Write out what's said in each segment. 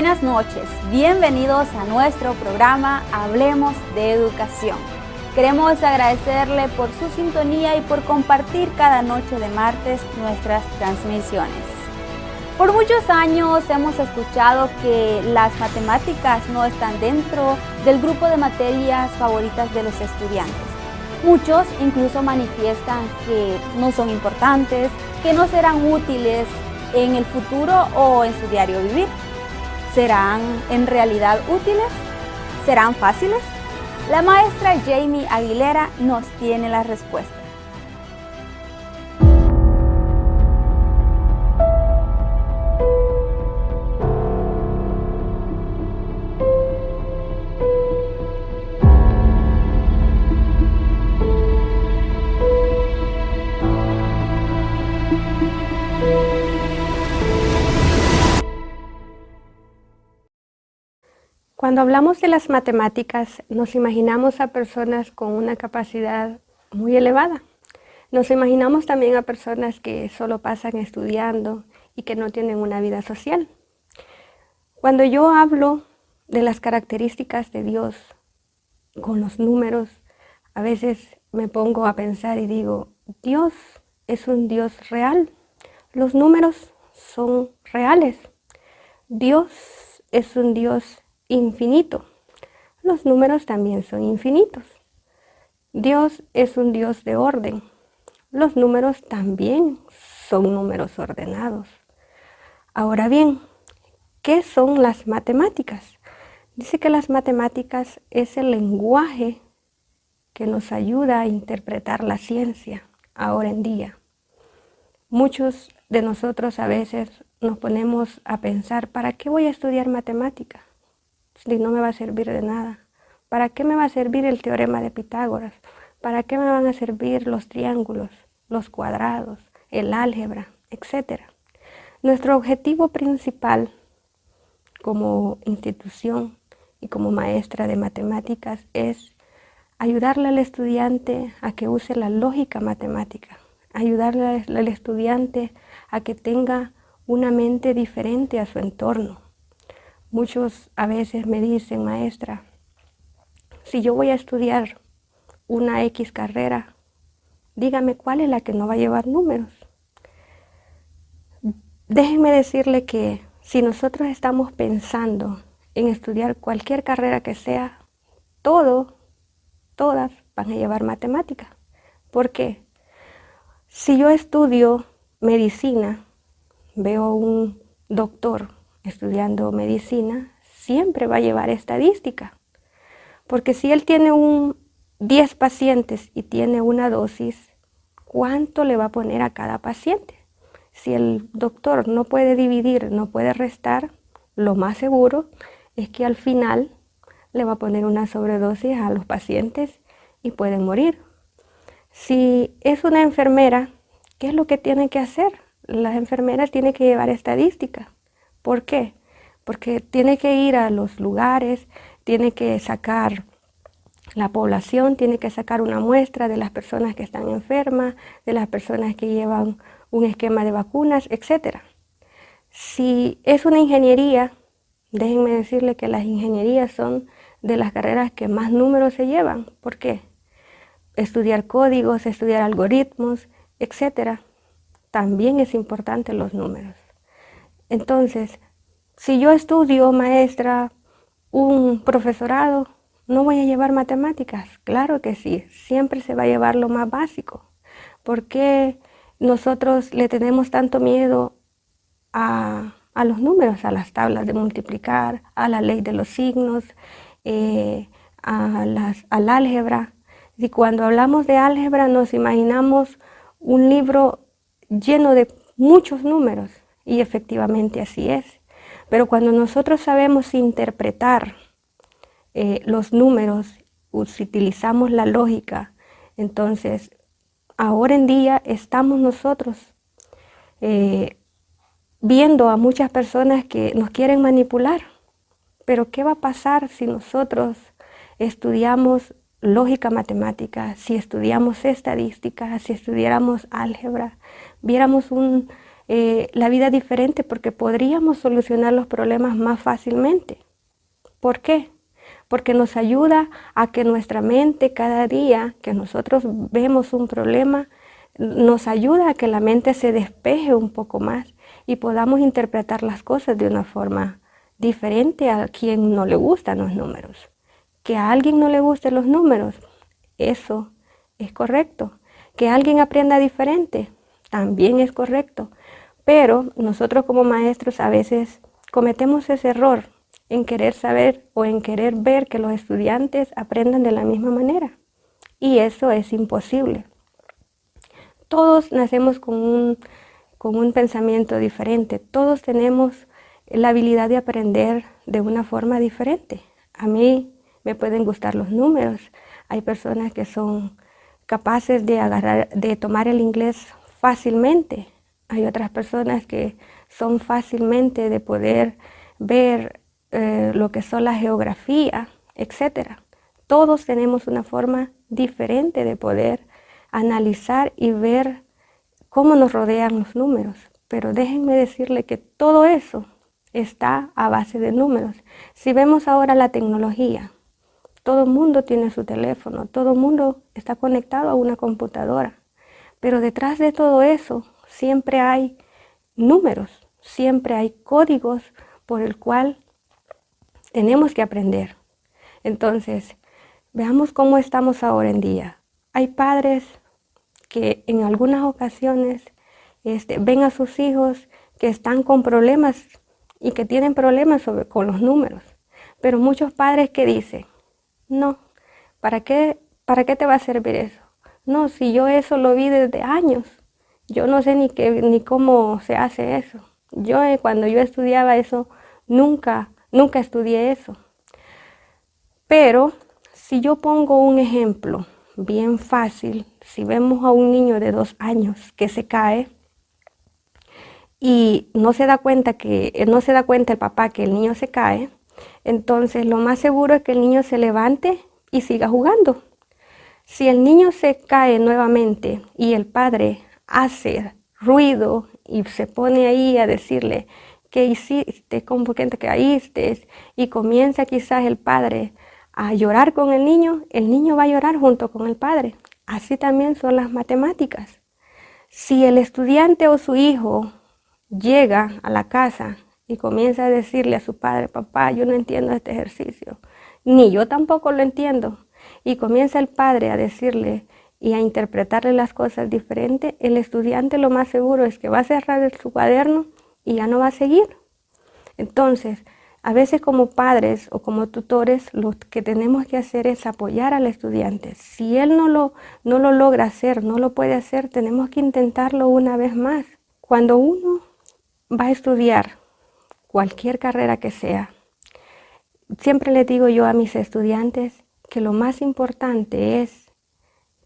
Buenas noches, bienvenidos a nuestro programa Hablemos de Educación. Queremos agradecerle por su sintonía y por compartir cada noche de martes nuestras transmisiones. Por muchos años hemos escuchado que las matemáticas no están dentro del grupo de materias favoritas de los estudiantes. Muchos incluso manifiestan que no son importantes, que no serán útiles en el futuro o en su diario vivir. ¿Serán en realidad útiles? ¿Serán fáciles? La maestra Jamie Aguilera nos tiene la respuesta. Cuando hablamos de las matemáticas, nos imaginamos a personas con una capacidad muy elevada. Nos imaginamos también a personas que solo pasan estudiando y que no tienen una vida social. Cuando yo hablo de las características de Dios con los números, a veces me pongo a pensar y digo, Dios es un Dios real. Los números son reales. Dios es un Dios infinito. Los números también son infinitos. Dios es un Dios de orden. Los números también son números ordenados. Ahora bien, ¿qué son las matemáticas? Dice que las matemáticas es el lenguaje que nos ayuda a interpretar la ciencia ahora en día. Muchos de nosotros a veces nos ponemos a pensar, ¿para qué voy a estudiar matemáticas? Si no me va a servir de nada. ¿Para qué me va a servir el teorema de Pitágoras? ¿Para qué me van a servir los triángulos, los cuadrados, el álgebra, etcétera? Nuestro objetivo principal como institución y como maestra de matemáticas es ayudarle al estudiante a que use la lógica matemática, ayudarle al estudiante a que tenga una mente diferente a su entorno. Muchos a veces me dicen, maestra, si yo voy a estudiar una X carrera, dígame cuál es la que no va a llevar números. Déjenme decirle que si nosotros estamos pensando en estudiar cualquier carrera que sea, todas van a llevar matemática. ¿Por qué? Si yo estudio medicina, veo un doctor estudiando medicina, siempre va a llevar estadística. Porque si él tiene 10 pacientes y tiene una dosis, ¿cuánto le va a poner a cada paciente? Si el doctor no puede dividir, no puede restar, lo más seguro es que al final le va a poner una sobredosis a los pacientes y pueden morir. Si es una enfermera, ¿qué es lo que tiene que hacer? Las enfermeras tienen que llevar estadística. ¿Por qué? Porque tiene que ir a los lugares, tiene que sacar la población, tiene que sacar una muestra de las personas que están enfermas, de las personas que llevan un esquema de vacunas, etc. Si es una ingeniería, déjenme decirle que las ingenierías son de las carreras que más números se llevan. ¿Por qué? Estudiar códigos, estudiar algoritmos, etc. También es importante los números. Entonces, si yo estudio, maestra, un profesorado, ¿no voy a llevar matemáticas? Claro que sí, siempre se va a llevar lo más básico. ¿Por qué nosotros le tenemos tanto miedo a los números, a las tablas de multiplicar, a la ley de los signos, al álgebra? Y cuando hablamos de álgebra nos imaginamos un libro lleno de muchos números, y efectivamente así es. Pero cuando nosotros sabemos interpretar los números, utilizamos la lógica, entonces ahora en día estamos nosotros viendo a muchas personas que nos quieren manipular. Pero ¿qué va a pasar si nosotros estudiamos lógica matemática, si estudiamos estadística, si estudiáramos álgebra, viéramos un la vida diferente porque podríamos solucionar los problemas más fácilmente. ¿Por qué? Porque nos ayuda a que nuestra mente cada día que nosotros vemos un problema, nos ayuda a que la mente se despeje un poco más y podamos interpretar las cosas de una forma diferente a quien no le gustan los números. Que a alguien no le gusten los números, eso es correcto. Que alguien aprenda diferente, también es correcto. Pero nosotros como maestros a veces cometemos ese error en querer saber o en querer ver que los estudiantes aprendan de la misma manera. Y eso es imposible. Todos nacemos con un pensamiento diferente. Todos tenemos la habilidad de aprender de una forma diferente. A mí me pueden gustar los números. Hay personas que son capaces de tomar el inglés fácilmente. Hay otras personas que son fácilmente de poder ver lo que son la geografía, etc. Todos tenemos una forma diferente de poder analizar y ver cómo nos rodean los números. Pero déjenme decirle que todo eso está a base de números. Si vemos ahora la tecnología, todo el mundo tiene su teléfono, todo el mundo está conectado a una computadora. Pero detrás de todo eso siempre hay números, siempre hay códigos por el cual tenemos que aprender. Entonces, veamos cómo estamos ahora en día. Hay padres que en algunas ocasiones ven a sus hijos que están con problemas y que tienen problemas con los números. Pero muchos padres que dicen, no, ¿para qué te va a servir eso? No, si yo eso lo vi desde años, yo no sé ni cómo se hace eso. Cuando yo estudiaba eso, nunca estudié eso. Pero si yo pongo un ejemplo bien fácil, si vemos a un niño de 2 años que se cae y no se da cuenta el papá que el niño se cae, entonces lo más seguro es que el niño se levante y siga jugando. Si el niño se cae nuevamente y el padre hace ruido y se pone ahí a decirle, ¿qué hiciste? ¿Cómo que te caíste? Y comienza quizás el padre a llorar con el niño va a llorar junto con el padre. Así también son las matemáticas. Si el estudiante o su hijo llega a la casa y comienza a decirle a su padre, papá, yo no entiendo este ejercicio, ni yo tampoco lo entiendo, y comienza el padre a decirle y a interpretarle las cosas diferentes, el estudiante lo más seguro es que va a cerrar su cuaderno y ya no va a seguir. Entonces, a veces como padres o como tutores, lo que tenemos que hacer es apoyar al estudiante. Si él no lo logra hacer, no lo puede hacer, tenemos que intentarlo una vez más. Cuando uno va a estudiar cualquier carrera que sea, siempre les digo yo a mis estudiantes que lo más importante es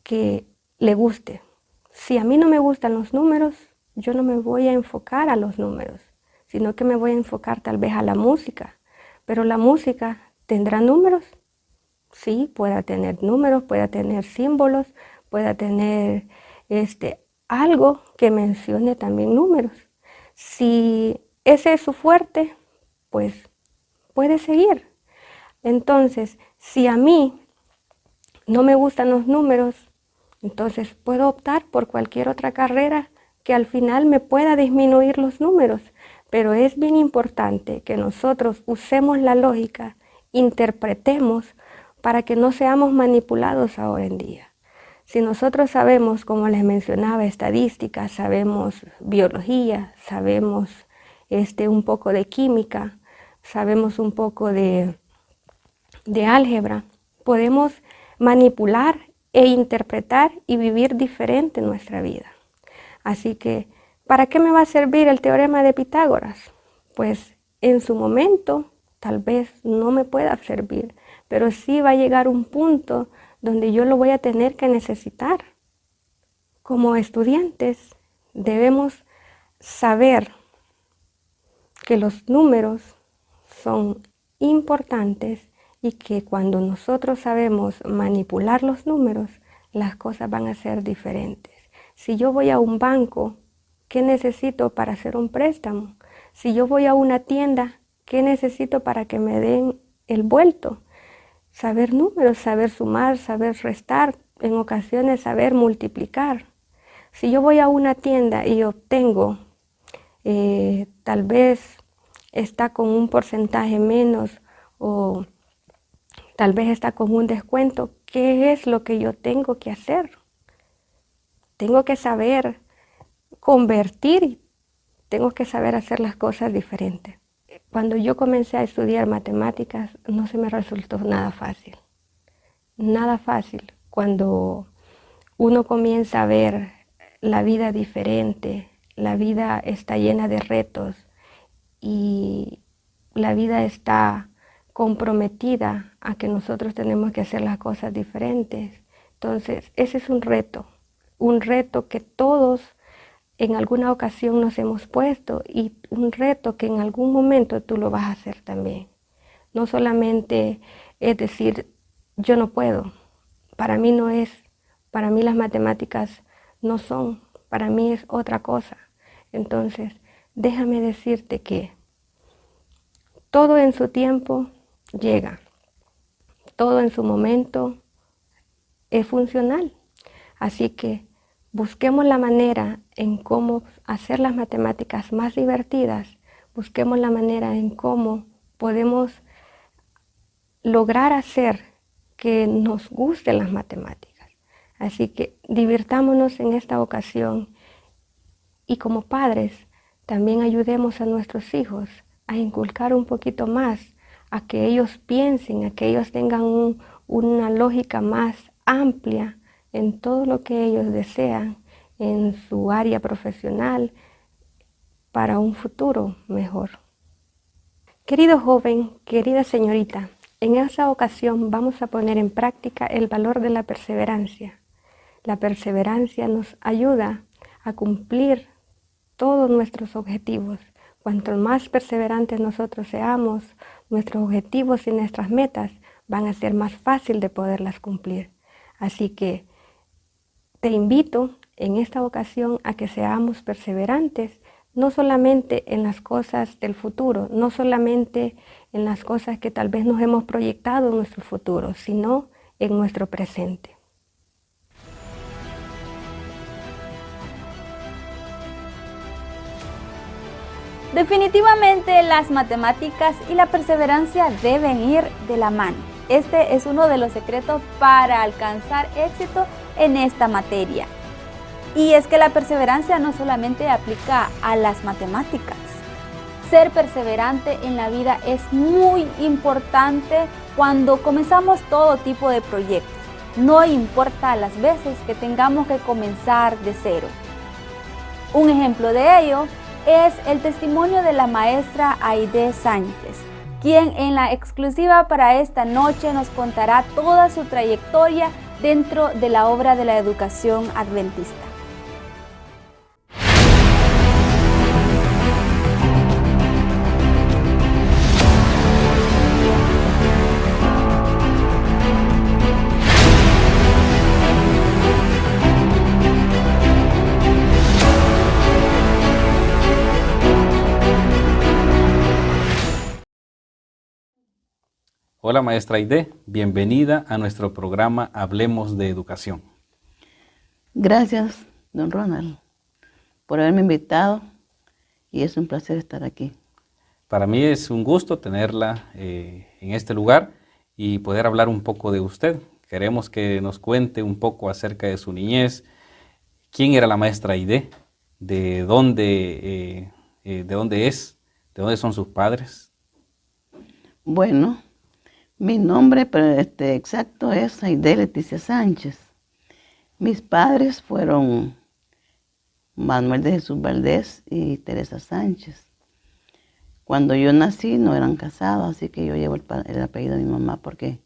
que le guste. Si a mí no me gustan los números, yo no me voy a enfocar a los números, sino que me voy a enfocar tal vez a la música. Pero la música tendrá números. Sí, pueda tener números, pueda tener símbolos, pueda tener algo que mencione también números. Si ese es su fuerte, pues puede seguir. Entonces, si a mí no me gustan los números, entonces puedo optar por cualquier otra carrera que al final me pueda disminuir los números. Pero es bien importante que nosotros usemos la lógica, interpretemos para que no seamos manipulados ahora en día. Si nosotros sabemos, como les mencionaba, estadística, sabemos biología, sabemos un poco de química, sabemos un poco de álgebra, podemos manipular e interpretar y vivir diferente en nuestra vida. Así que, ¿para qué me va a servir el teorema de Pitágoras? Pues en su momento tal vez no me pueda servir, pero sí va a llegar un punto donde yo lo voy a tener que necesitar. Como estudiantes debemos saber que los números son importantes y que cuando nosotros sabemos manipular los números, las cosas van a ser diferentes. Si yo voy a un banco, ¿qué necesito para hacer un préstamo? Si yo voy a una tienda, ¿qué necesito para que me den el vuelto? Saber números, saber sumar, saber restar, en ocasiones saber multiplicar. Si yo voy a una tienda y obtengo, tal vez está con un porcentaje menos o tal vez está con un descuento, ¿qué es lo que yo tengo que hacer? Tengo que saber convertir, tengo que saber hacer las cosas diferentes. Cuando yo comencé a estudiar matemáticas, no se me resultó nada fácil. Nada fácil. Cuando uno comienza a ver la vida diferente, la vida está llena de retos y la vida está comprometida a que nosotros tenemos que hacer las cosas diferentes. Entonces, ese es un reto que todos en alguna ocasión nos hemos puesto y un reto que en algún momento tú lo vas a hacer también. No solamente es decir, yo no puedo, para mí no es, para mí las matemáticas no son, para mí es otra cosa. Entonces, déjame decirte que todo en su tiempo llega, todo en su momento es funcional. Así que busquemos la manera en cómo hacer las matemáticas más divertidas, busquemos la manera en cómo podemos lograr hacer que nos gusten las matemáticas. Así que divirtámonos en esta ocasión y como padres también ayudemos a nuestros hijos a inculcar un poquito más, a que ellos piensen, a que ellos tengan una lógica más amplia en todo lo que ellos desean en su área profesional para un futuro mejor. Querido joven, querida señorita, en esta ocasión vamos a poner en práctica el valor de la perseverancia. La perseverancia nos ayuda a cumplir todos nuestros objetivos. Cuanto más perseverantes nosotros seamos, nuestros objetivos y nuestras metas van a ser más fácil de poderlas cumplir. Así que te invito en esta ocasión a que seamos perseverantes, no solamente en las cosas del futuro, no solamente en las cosas que tal vez nos hemos proyectado en nuestro futuro, sino en nuestro presente. Definitivamente las matemáticas y la perseverancia deben ir de la mano. Este es uno de los secretos para alcanzar éxito en esta materia. Y es que la perseverancia no solamente aplica a las matemáticas. Ser perseverante en la vida es muy importante cuando comenzamos todo tipo de proyectos. No importa las veces que tengamos que comenzar de cero. Un ejemplo de ello es el testimonio de la maestra Aide Sánchez, quien en la exclusiva para esta noche nos contará toda su trayectoria dentro de la obra de la educación adventista. Hola maestra Aide, bienvenida a nuestro programa Hablemos de Educación. Gracias, don Ronald, por haberme invitado y es un placer estar aquí. Para mí es un gusto tenerla en este lugar y poder hablar un poco de usted. Queremos que nos cuente un poco acerca de su niñez. ¿Quién era la maestra Aide? ¿De dónde es? ¿De dónde son sus padres? Bueno, mi nombre exacto es Aide Leticia Sánchez. Mis padres fueron Manuel de Jesús Valdés y Teresa Sánchez. Cuando yo nací no eran casados, así que yo llevo el apellido de mi mamá porque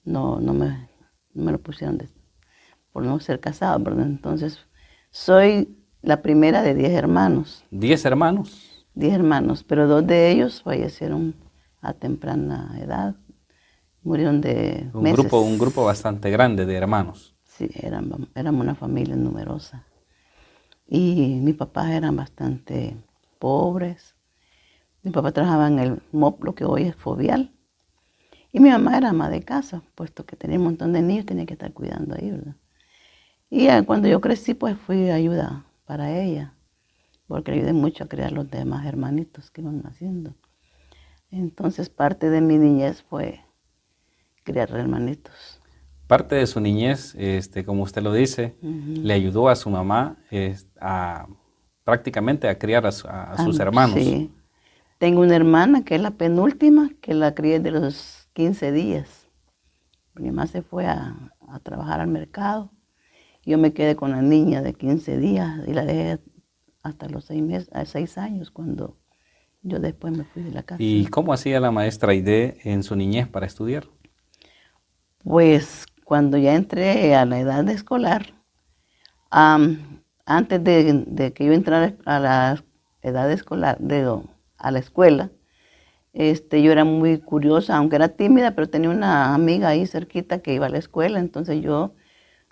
no me lo pusieron por no ser casado, ¿verdad? Entonces soy la primera de 10 hermanos. ¿10 hermanos? 10 hermanos, pero 2 de ellos fallecieron a temprana edad. Murieron de meses. Un grupo bastante grande de hermanos. Sí, éramos una familia numerosa. y mis papás eran bastante pobres. Mi papá trabajaba en el MOP, lo que hoy es Fovial, y mi mamá era ama de casa, puesto que tenía un montón de niños, tenía que estar cuidando ahí, ¿verdad? Y cuando yo crecí, pues fui ayuda para ella, porque le ayudé mucho a criar los demás hermanitos que iban naciendo. Entonces, parte de mi niñez fue criar hermanitos. Parte de su niñez, como usted lo dice, le ayudó a su mamá prácticamente a criar a sus hermanos. Sí. Tengo una hermana que es la penúltima, que la crié de los 15 días. Mi mamá se fue a trabajar al mercado. Yo me quedé con la niña de 15 días y la dejé hasta los 6 años, cuando yo después me fui de la casa. ¿Y cómo hacía la maestra Aide en su niñez para estudiar? Pues cuando ya entré a la edad escolar, antes de que yo entrara a la edad escolar, a la escuela, yo era muy curiosa, aunque era tímida, pero tenía una amiga ahí cerquita que iba a la escuela. Entonces yo,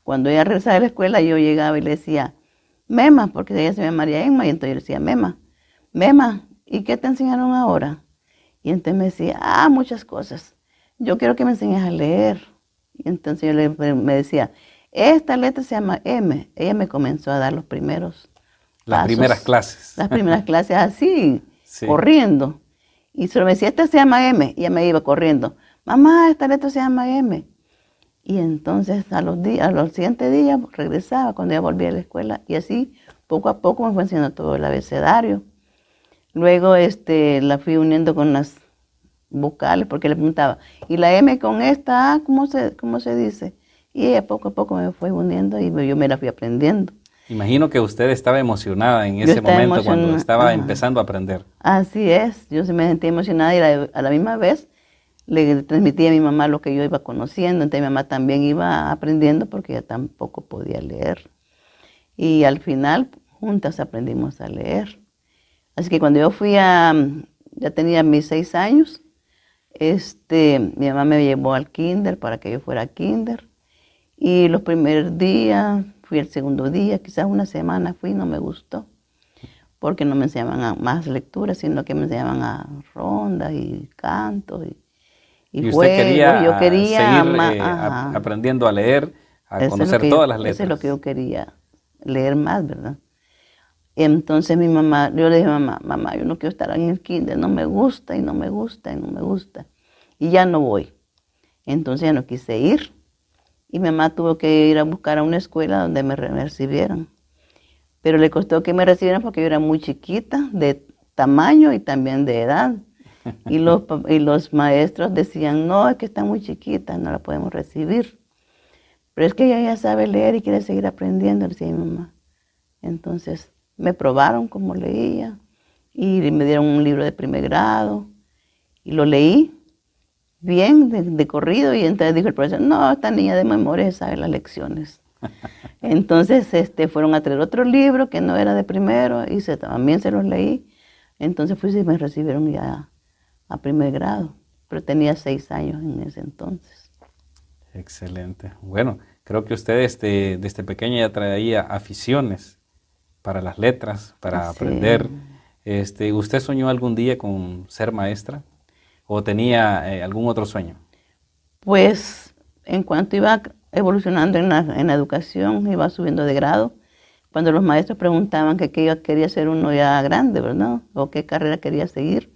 cuando ella regresaba de la escuela, yo llegaba y le decía, Mema, porque ella se llama María Emma, y entonces yo le decía, Mema, ¿y qué te enseñaron ahora? Y entonces me decía, muchas cosas. Yo quiero que me enseñes a leer. Y entonces yo me decía, esta letra se llama M. Ella me comenzó a dar los primeros Las primeras clases. Las primeras clases así, Sí. corriendo. Y solo me decía, esta se llama M. Y ella me iba corriendo. Mamá, esta letra se llama M. Y entonces a los siguientes días regresaba cuando ella volvía a la escuela. Y así, poco a poco me fue enseñando todo el abecedario. Luego la fui uniendo con las vocales, porque le preguntaba, ¿y la M con esta A, cómo se dice? Y ella poco a poco me fue uniendo y yo me la fui aprendiendo. Imagino que usted estaba emocionada en ese momento cuando estaba empezando a aprender. Así es, yo sí me sentía emocionada y a la misma vez le transmitía a mi mamá lo que yo iba conociendo. Entonces mi mamá también iba aprendiendo porque ella tampoco podía leer. Y al final juntas aprendimos a leer. Así que cuando yo ya tenía mis 6 años, mi mamá me llevó al kinder para que yo fuera a kinder. Y los primeros días, fui el segundo día, quizás una semana fui, no me gustó, porque no me enseñaban a más lecturas, sino que me enseñaban a rondas y cantos y usted juegos. Yo quería seguir aprendiendo a leer, a conocer todas las letras. Eso es lo que yo quería, leer más, ¿verdad? Entonces yo le dije, mamá, yo no quiero estar en el kinder, no me gusta y no me gusta y no me gusta. Y ya no voy. Entonces ya no quise ir. Y mi mamá tuvo que ir a buscar a una escuela donde me recibieran. Pero le costó que me recibieran porque yo era muy chiquita, de tamaño y también de edad. Y los maestros decían, no, es que está muy chiquita, no la podemos recibir. Pero es que ella ya sabe leer y quiere seguir aprendiendo, decía mi mamá. Entonces me probaron cómo leía y me dieron un libro de primer grado y lo leí bien de corrido, y entonces dijo el profesor, no, esta niña de memoria sabe las lecciones. Entonces fueron a traer otro libro que no era de primero y también se los leí. Entonces fui y me recibieron ya a primer grado, pero tenía 6 años en ese entonces. Excelente. Bueno, creo que usted desde pequeña ya traía aficiones para las letras, para aprender. ¿Usted soñó algún día con ser maestra? ¿O tenía algún otro sueño? Pues en cuanto iba evolucionando en la educación, iba subiendo de grado, cuando los maestros preguntaban que qué yo quería ser uno ya grande, ¿verdad? O qué carrera quería seguir,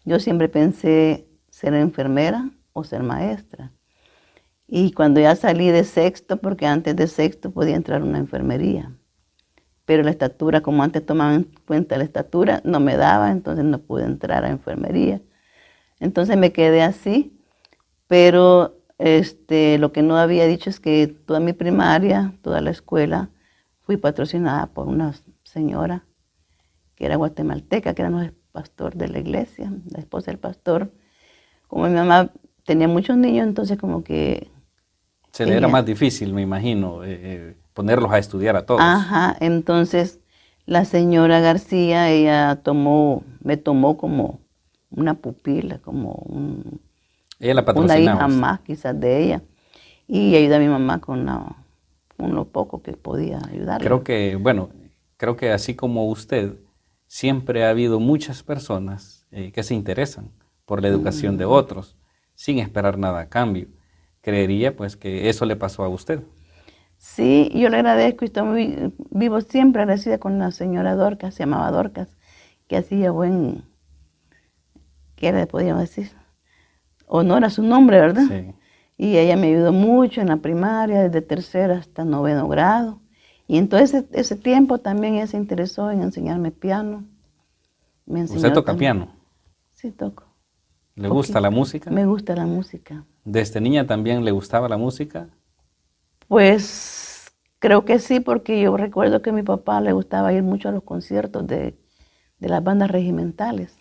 yo siempre pensé ser enfermera o ser maestra. Y cuando ya salí de sexto, porque antes de sexto podía entrar a una enfermería, pero la estatura, como antes tomaban en cuenta la estatura, no me daba, entonces no pude entrar a enfermería. Entonces me quedé así, pero lo que no había dicho es que toda mi primaria, toda la escuela, fui patrocinada por una señora que era guatemalteca, que era el pastor de la iglesia, la esposa del pastor. Como mi mamá tenía muchos niños, entonces como que... Se le era más difícil, me imagino, ponerlos a estudiar a todos. Ajá, entonces la señora García, ella me tomó como una pupila, como ella la una patrocinaba. hija más quizás de ella, y ayudó a mi mamá con lo poco que podía ayudarle. Creo que, bueno, creo que así como usted, siempre ha habido muchas personas que se interesan por la educación de otros, sin esperar nada a cambio. Creería pues que eso le pasó a usted. Sí, yo le agradezco y estoy vivo siempre agradecida con la señora Dorcas, se llamaba Dorcas, que hacía ¿qué le podíamos decir? Honor a su nombre, ¿verdad? Sí. Y ella me ayudó mucho en la primaria, desde tercero hasta noveno grado. Y entonces ese tiempo también ella se interesó en enseñarme piano. Me enseñó ¿Usted toca también. piano? Sí, toco. ¿Le gusta la música? Me gusta la música. ¿Desde niña también le gustaba la música? Pues creo que sí, porque yo recuerdo que a mi papá le gustaba ir mucho a los conciertos de las bandas regimentales.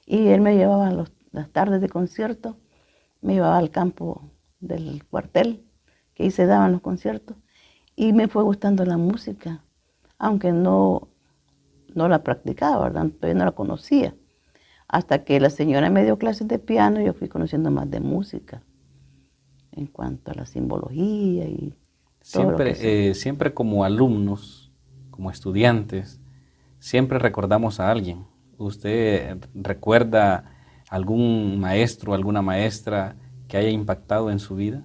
Y él me llevaba las tardes de concierto, me llevaba al campo del cuartel, que ahí se daban los conciertos, y me fue gustando la música, aunque no la practicaba, ¿verdad? Todavía no la conocía. Hasta que la señora me dio clases de piano, yo fui conociendo más de música, en cuanto a la simbología y todo lo que sea. Siempre como alumnos, como estudiantes, siempre recordamos a alguien. ¿Usted recuerda algún maestro, alguna maestra que haya impactado en su vida?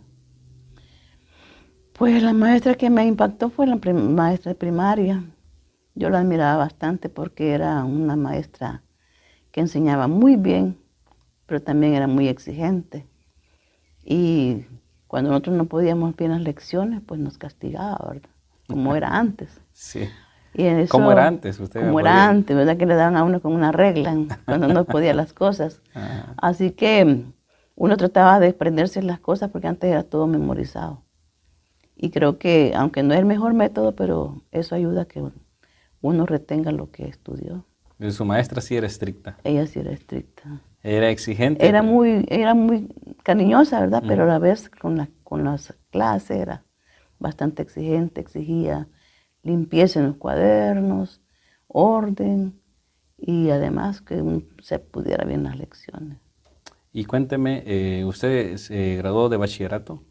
Pues la maestra que me impactó fue la maestra de primaria. Yo la admiraba bastante porque era una maestra que enseñaba muy bien, pero también era muy exigente. Y cuando nosotros no podíamos bien las lecciones, pues nos castigaba, ¿verdad? Como era antes. Sí. Y en eso, ¿Cómo era antes? ¿Usted como era antes, ¿verdad? Que le daban a uno con una regla cuando no podía las cosas. Así que uno trataba de aprenderse las cosas porque antes era todo memorizado. Y creo que, aunque no es el mejor método, pero eso ayuda a que uno retenga lo que estudió. Su maestra sí era estricta. Ella sí era estricta. Era exigente. Era muy cariñosa, ¿verdad? Pero a la vez con las clases era bastante exigente, exigía limpieza en los cuadernos, orden y además que se pudiera bien las lecciones. Y cuénteme, ¿usted se graduó de bachillerato?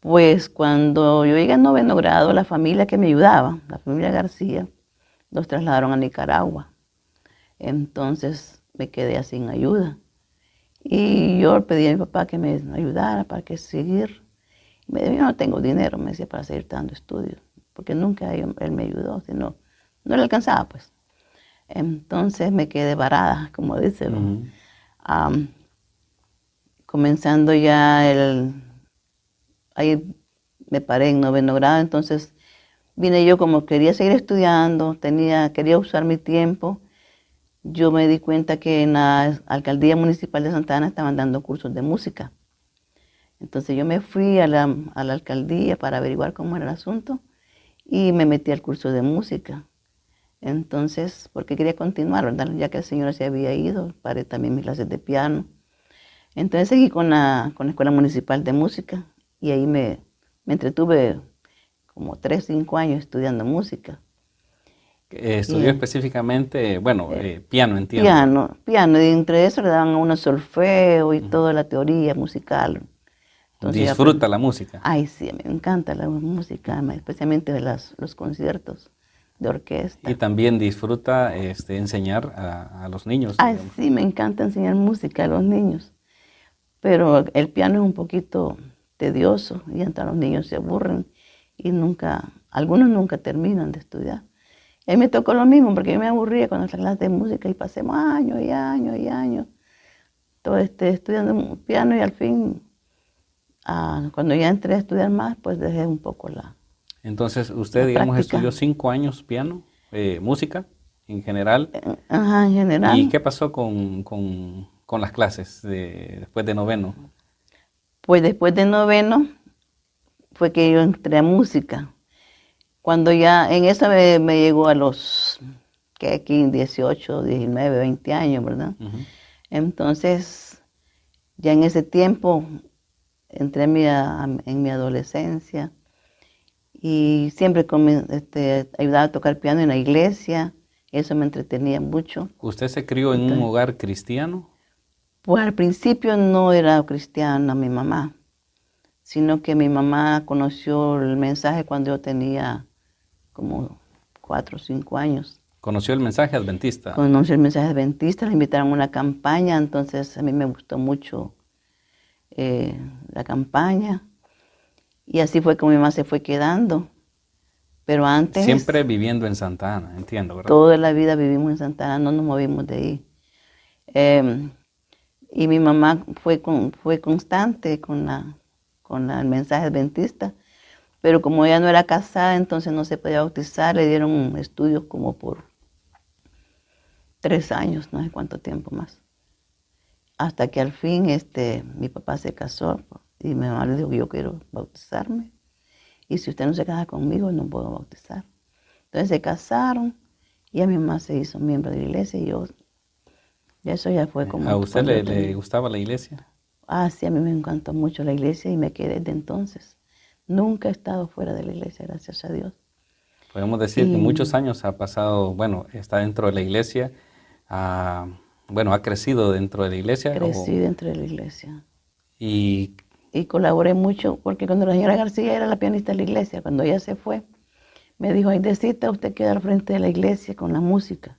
Pues cuando yo llegué a noveno grado, la familia que me ayudaba, la familia García, los trasladaron a Nicaragua. Entonces me quedé sin ayuda. Y yo pedí a mi papá que me ayudara para que seguir. Me dijo, yo no tengo dinero, me decía, para seguir dando estudios, porque nunca él me ayudó, sino no le alcanzaba, pues. Entonces me quedé varada, como dice. Comenzando ya ahí me paré en noveno grado, entonces vine yo como quería seguir estudiando, quería usar mi tiempo. Yo me di cuenta que en la Alcaldía Municipal de Santa Ana estaban dando cursos de música. Entonces yo me fui a la alcaldía para averiguar cómo era el asunto y me metí al curso de música. Entonces, porque quería continuar, ¿verdad? Ya que la señora se había ido, paré también mis clases de piano. Entonces seguí con la Escuela Municipal de Música y ahí me entretuve como 3, 5 años estudiando música. Estudió específicamente, bueno, piano, entiendo. Piano, y entre eso le daban a uno solfeo y toda la teoría musical. Entonces, ¿Disfruta la música? Ay, sí, me encanta la música, especialmente de los conciertos de orquesta. ¿Y también disfruta enseñar a los niños? Ay, digamos? sí, me encanta enseñar música a los niños, pero el piano es un poquito tedioso y entonces los niños se aburren y algunos nunca terminan de estudiar. Y a mí me tocó lo mismo, porque yo me aburría con nuestra clase de música y pasemos años y años y años todo estudiando piano y al fin, cuando ya entré a estudiar más, pues dejé un poco la Entonces, usted, la digamos, práctica. estudió 5 años piano, música en general. Ajá, en general. ¿Y qué pasó con las clases después de noveno? Pues después de noveno fue que yo entré a música. Cuando ya en eso me llegó a los, que aquí 18, 19, 20 años, ¿verdad? Entonces, ya en ese tiempo entré en mi adolescencia y siempre ayudaba a tocar piano en la iglesia, eso me entretenía mucho. ¿Usted se crió en un hogar cristiano? Pues al principio no era cristiana mi mamá, sino que mi mamá conoció el mensaje cuando yo tenía como 4 o 5 años. ¿Conoció el mensaje adventista? Conocí el mensaje adventista, le invitaron a una campaña, entonces a mí me gustó mucho la campaña. Y así fue como mi mamá se fue quedando. Pero antes... Siempre viviendo en Santa Ana, entiendo, ¿verdad? Toda la vida vivimos en Santa Ana, no nos movimos de ahí. Y mi mamá fue constante con el mensaje adventista. Pero como ella no era casada, entonces no se podía bautizar. Le dieron estudios como por 3 años, no sé cuánto tiempo más. Hasta que al fin mi papá se casó y mi mamá le dijo que yo quiero bautizarme. Y si usted no se casa conmigo, no puedo bautizar. Entonces se casaron y a mi mamá se hizo miembro de la iglesia y eso ya fue como... ¿A usted le gustaba la iglesia? Ah, sí, a mí me encantó mucho la iglesia y me quedé desde entonces. Nunca he estado fuera de la iglesia, gracias a Dios. Podemos decir que muchos años ha pasado, bueno, está dentro de la iglesia, ha crecido dentro de la iglesia. Crecí dentro de la iglesia. Y colaboré mucho, porque cuando la señora García era la pianista de la iglesia, cuando ella se fue, me dijo, Aidecita, usted queda al frente de la iglesia con la música.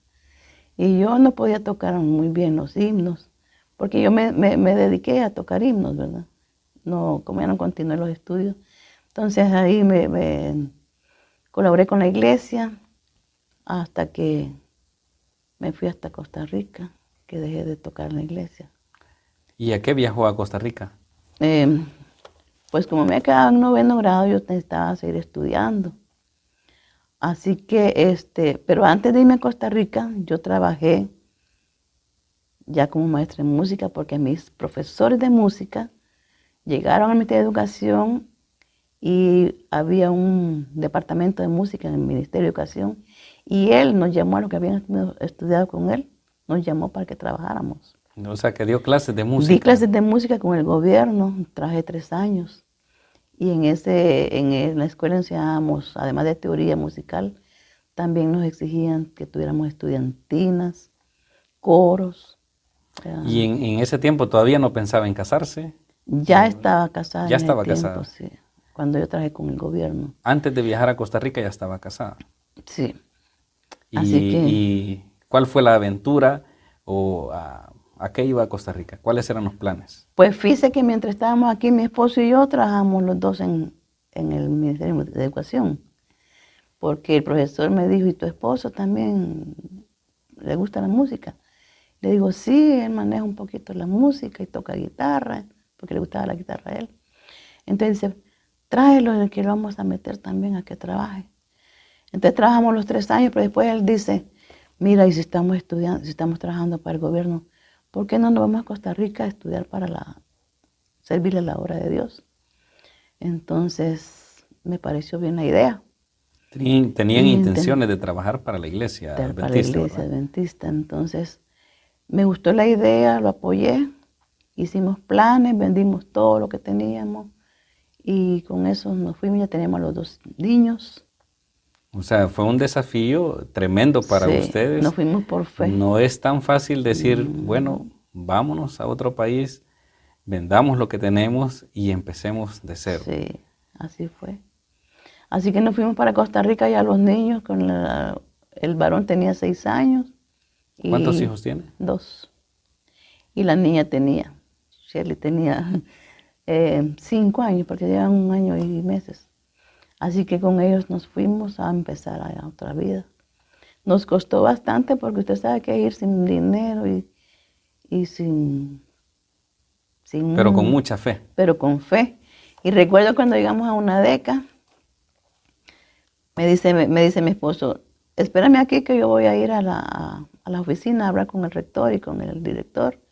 Y yo no podía tocar muy bien los himnos, porque yo me dediqué a tocar himnos, ¿verdad? No, como ya no continué los estudios. Entonces ahí me colaboré con la iglesia hasta que me fui hasta Costa Rica, que dejé de tocar en la iglesia. ¿Y a qué viajó a Costa Rica? Pues como me quedaba en 9º grado, yo necesitaba seguir estudiando. Así que, pero antes de irme a Costa Rica, yo trabajé ya como maestra en música, porque mis profesores de música llegaron al Ministerio de Educación y había un departamento de música en el Ministerio de Educación y él nos llamó a los que habían estudiado con él, nos llamó para que trabajáramos. O sea, que dio clases de música. Di clases de música con el gobierno, trabajé 3 años. Y en la escuela enseñábamos, además de teoría musical, también nos exigían que tuviéramos estudiantinas, coros. ¿Y en ese tiempo todavía no pensaba en casarse? Ya estaba casada. Ya estaba casada. Sí, cuando yo trabajé con el gobierno. Antes de viajar a Costa Rica ya estaba casada. Sí. ¿Y cuál fue la aventura o a qué iba a Costa Rica? ¿Cuáles eran los planes? Pues fíjese que mientras estábamos aquí, mi esposo y yo trabajamos los dos en el Ministerio de Educación. Porque el profesor me dijo, ¿y tu esposo también le gusta la música? Le digo, sí, él maneja un poquito la música y toca guitarra, porque le gustaba la guitarra a él. Entonces dice, tráelo, en el que lo vamos a meter también a que trabaje. Entonces trabajamos los 3 años, pero después él dice, mira, y si estamos estudiando, si estamos trabajando para el gobierno, ¿por qué no nos vamos a Costa Rica a estudiar para servirle la obra de Dios? Entonces me pareció bien la idea. Tenían intenciones de trabajar para la iglesia adventista. Para la iglesia adventista. Entonces me gustó la idea, lo apoyé, hicimos planes, vendimos todo lo que teníamos y con eso nos fuimos, ya teníamos los 2 niños. O sea, fue un desafío tremendo para ustedes. Nos fuimos por fe. No es tan fácil decir, bueno, vámonos a otro país, vendamos lo que tenemos y empecemos de cero. Sí, así fue. Así que nos fuimos para Costa Rica ya los niños, el varón tenía 6 años. ¿Cuántos hijos tiene? 2. Y la niña Shirley tenía 5 años, porque llevan 1 año y meses. Así que con ellos nos fuimos a empezar a otra vida. Nos costó bastante porque usted sabe que ir sin dinero y sin... Pero con mucha fe. Pero con fe. Y recuerdo cuando llegamos a una DECA, me dice mi esposo, espérame aquí que yo voy a ir a la oficina a hablar con el rector y con el director.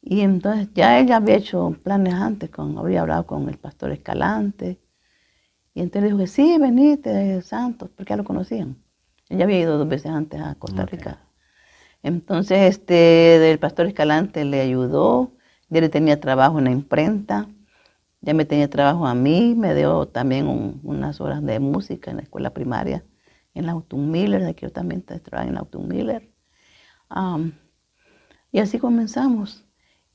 Y entonces ya ella había hecho planes antes, había hablado con el pastor Escalante. Y entonces le dijo que sí, venite, Santos, porque ya lo conocían. Ella había ido 2 veces antes a Costa Rica. Entonces el pastor Escalante le ayudó, ya le tenía trabajo en la imprenta, ya me tenía trabajo a mí, me dio también unas horas de música en la escuela primaria, en la Autumn Miller, de que yo también trabajaba en la Autumn Miller. Y así comenzamos.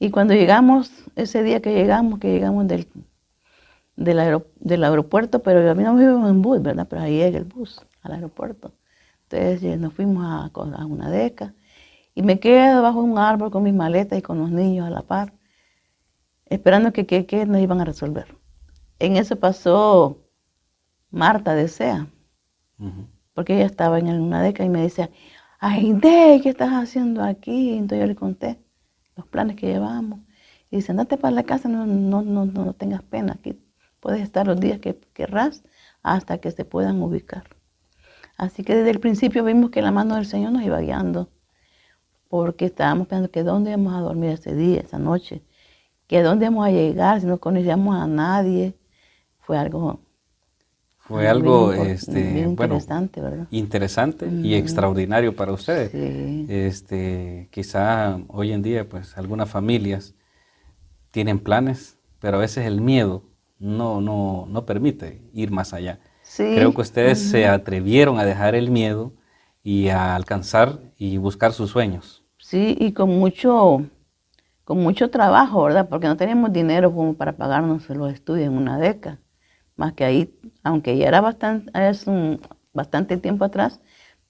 Y cuando llegamos, ese día que llegamos del aeropuerto, pero a mí no me iba en bus, ¿verdad? Pero ahí llega el bus al aeropuerto. Entonces nos fuimos a una deca y me quedo bajo un árbol con mis maletas y con los niños a la par, esperando que nos iban a resolver. En eso pasó Marta de SEA, porque ella estaba en una deca y me decía, Aide, ¿qué estás haciendo aquí? Entonces yo le conté los planes que llevábamos. Y dice, andate para la casa, no tengas pena, aquí puedes estar los días que querrás hasta que se puedan ubicar. Así que desde el principio vimos que la mano del Señor nos iba guiando, porque estábamos pensando que dónde íbamos a dormir ese día, esa noche, que dónde íbamos a llegar si no conocíamos a nadie. Fue algo bien interesante, ¿verdad? Interesante y extraordinario para ustedes. Sí. Quizá hoy en día, pues, algunas familias tienen planes, pero a veces el miedo no permite ir más allá. Sí. Creo que ustedes se atrevieron a dejar el miedo y a alcanzar y buscar sus sueños. Sí, y con mucho trabajo, ¿verdad? Porque no teníamos dinero como para pagarnos los estudios en una beca. Más que ahí, aunque ya era bastante tiempo atrás,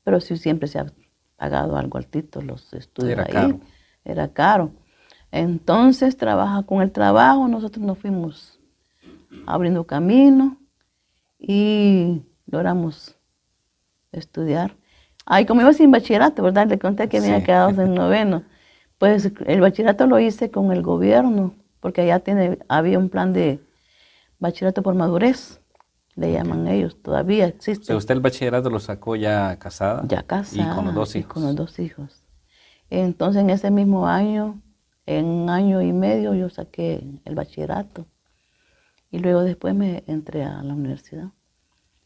pero sí siempre se ha pagado algo altito los estudios. Era ahí. Caro. Era caro. Entonces, con el trabajo, nosotros nos fuimos abriendo camino y logramos estudiar. Ay, como iba sin bachillerato, ¿verdad? Le conté que me había quedado en noveno. Pues el bachillerato lo hice con el gobierno, porque allá había un plan de bachillerato por madurez, le llaman ellos, todavía existe. O sea, ¿usted el bachillerato lo sacó ya casada? Ya casada. Y con los 2 hijos. Y con los 2 hijos. Entonces, en ese mismo año, en 1 año y medio, yo saqué el bachillerato. Y luego después me entré a la universidad.